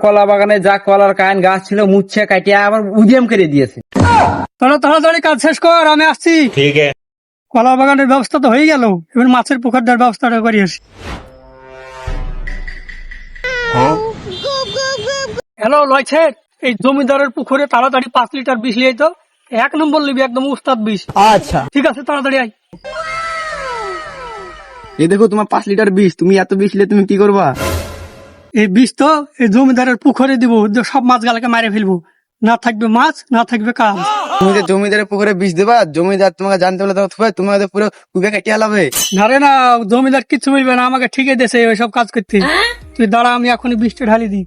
কলা বাগানে যা কলার কায়ন গাছ ছিল মুচ্ছে কাটিয়ে আবার উদিয়াম করে দিয়েছে। তোরা তাড়াতাড়ি কাজ শেষ কর, আমি আসছি। ठीक है। কলা বাগানের ব্যবস্থা তো হয়ে গেল, এবার মাছের পুকুর দেওয়ার ব্যবস্থাটা করি আসি। হ্যালো লয়ছে, এই জমিদারের পুকুরে তাড়াতাড়ি 5 লিটার বিষ লিয়ে তো, 1 নম্বর লিবি, একদম উস্তাদ বিষ। আচ্ছা ঠিক আছে, তাড়াতাড়ি আয়। এই দেখো তোমার 5 লিটার বিষ, তুমি এত বিষ নিয়ে তুমি কি করবা? এই বিষ তো এই জমিদারের পুকুরে দিব, সব মাছ গালাকে মারে ফেলবো, না থাকবে মাছ না থাকবে কাজ। তুমি যে জমিদারের পুকুরে বিষ দেবা, জমিদার তোমাকে জানতে বলে তুমি হয়তো পুরো কুবে কেটে আলাবে। না রে না, জমিদার কিচ্ছু বলবে না, আমাকে ঠিকই দেশে ওইসব কাজ করতে। তুই দাঁড়া, আমি এখনই বৃষ্টি ঢালি দিই।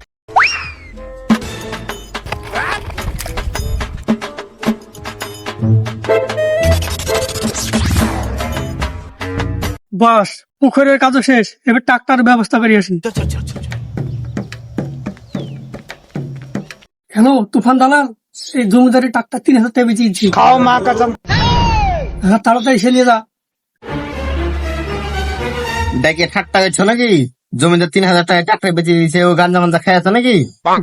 বাস, পুকুরের কাজও শেষ, এবার ট্রাক্টরের ব্যবস্থা করে আসি। হ্যালো তুফান দালাল, এই জমিদারি ট্রাক্টর 3,000 টাকা বেচিয়েছি। হ্যাঁ তাড়াতাড়ি সে নিয়ে যা। দেখে ঠাট্টা হয়েছো নাকি? জমিদার 3,000 টাকা ট্রাক্টর বেঁচে দিয়েছে, ও গাঞ্জা মাঞ্জা খাইছো নাকি?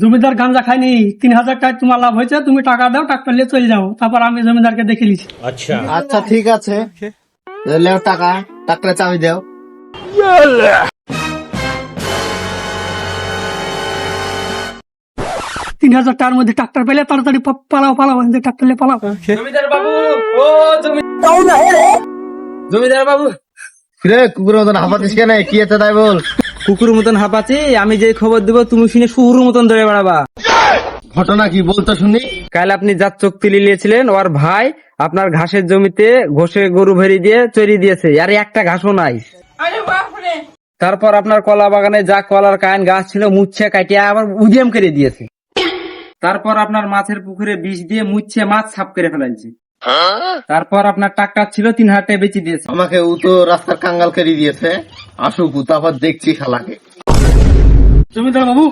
জমিদার গাঞ্জা খায়নি, 3,000 টাকা তোমার লাভ হয়েছে, তুমি টাকা দাও, ট্রাক্টর নিয়ে চলে যাও, তারপর আমি জমিদারকে দেখে নিচ্ছি। अच्छा আচ্ছা ঠিক আছে, লেও টাকা, ট্রাক্টরের চাবি দাও। 3,000 টাকার মধ্যে ট্রাক্টর পেলে তাড়াতাড়ি পালাও পালাও, ট্রাক্টর নিয়ে পালাও। জমিদার বাবু, ও জমিদার বাবু, রে কুকুরের মতন হাঁপাতিস কেন? কি আছে তাই বল। কুকুর মতন হাঁপাচ্ছি, আমি যে খবর দিব তুমি শুনে শুহুর মতন ধরে বেড়াবা। ঘটনা কি বলতো শুনি। কাল আপনি যার চোখ তুলে নিয়েছিলেন, ওর ভাই আপনার ঘাসের জমিতে ঘষে গরু ভেরি দিয়ে চড়ি দিয়েছে, আর একটা ঘাসও নাই। তারপর আপনার কলা বাগানে যা কলার কায়ন গাছ ছিল মুচ্ছে কাটিয়ে আবার উদিয়াম করে দিয়েছে। তারপর আপনার মাছের পুকুরে বিষ দিয়ে মুচ্ছে মাছ সাফ করে ফেলাইছে। তারপর আপনার ট্রাক্টর ছিল 3,000 টাকা বেচে দিয়েছে। আমাকে ও তো রাস্তার কাঙ্গাল করে দিয়েছে, আসুক তারপর দেখছি শালাকে। জমিদার বাবু,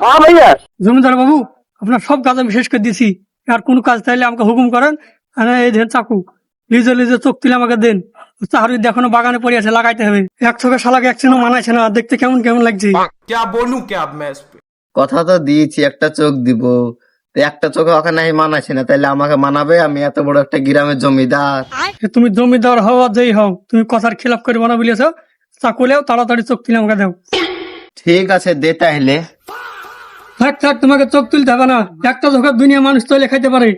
জমিদার বাবু, আপনার সব কাজ আমি শেষ করে দিয়েছি, আর কোন কাজ চাইলে আমাকে হুকুম করেন। আর এই দেন চাকু, লিজে লিজে চোখ তুলে আমাকে দেন। চাকরি এখনো বাগানে পড়ে আছে, লাগাইতে হবে। এক চোখে শালাকে এক চিহ্ন মানাইছে না, দেখতে কেমন কেমন লাগছে। क्या बोलूं क्या अब मैं इस पे। কথা তো দিয়েছি একটা চোখ দিব, তো একটা চোখে ওখানে মানাচ্ছে না, তাইলে আমাকে মানাবে? আমি এত বড় একটা গ্রামের জমিদার। তুমি জমিদার হও আর যেই হও, তুমি কথার খিলাপ করে বানা বলেছ। চাকু লেও, তাড়াতাড়ি চোখ তুলে আমাকে দাও। ঠিক আছে দে তাহলে। থাক থাক, তোমাকে চোখ তুলতে হবে না, একটা চোখের দুনিয়া মানুষ চলে খাইতে পারে,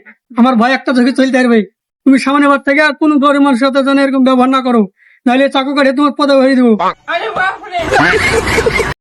আমার ভাই একটা চোখে চলতে পারবে। তুমি সামনে বার থেকে আর কোন গরিব মানুষের সাথে যেন এরকম ব্যবহার না করো, নাহলে চাকু কাটে তোমার পদে ভরিয়ে দেবো।